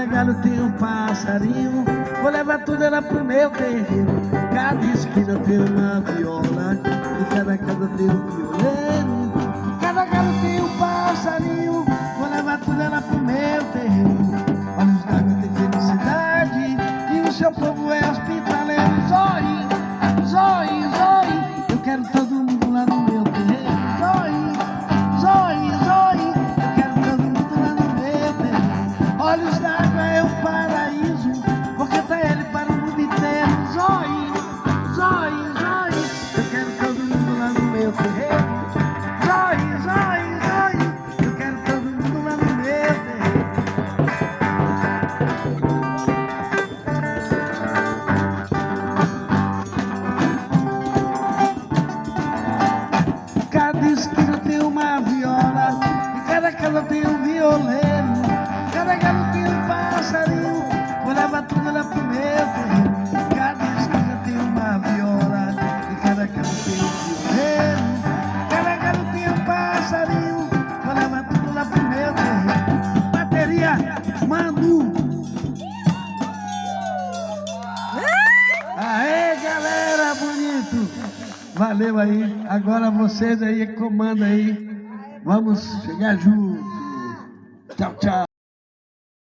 Cada galho tem um passarinho, vou levar tudo ela pro meu terreiro. Cada esquina tem uma viola, e cada casa tem um violeiro. Cada galho tem um passarinho, vou levar tudo ela pro meu terreiro. Olhos d'água tem felicidade, e o seu povo é hospitaleiro. Zói, zói, zói, eu quero todo mundo lá no meu terreiro. Zói, zói, zói, eu quero todo mundo lá no meu terreiro. Olhos d'água é o paraíso, porque tá ele para o mundo inteiro. Zói, zói, zói, eu quero todo mundo lá no meu terreiro. Zói, zói, zói, eu quero todo mundo lá no meu terreiro. Cada esquina tem uma viola, e cada casa tem um violeiro. Cada galho tem um passarinho, vou levar tudo lá pro meu terreiro. Cada esquina tem uma viola, e cada casa tem um violeiro. Cada galho tem um passarinho, vou levar tudo lá pro meu terreiro. Bateria, Manu. Aê, galera, bonito. Valeu aí. Agora vocês aí, comanda aí. Vamos chegar junto. Tchau, tchau.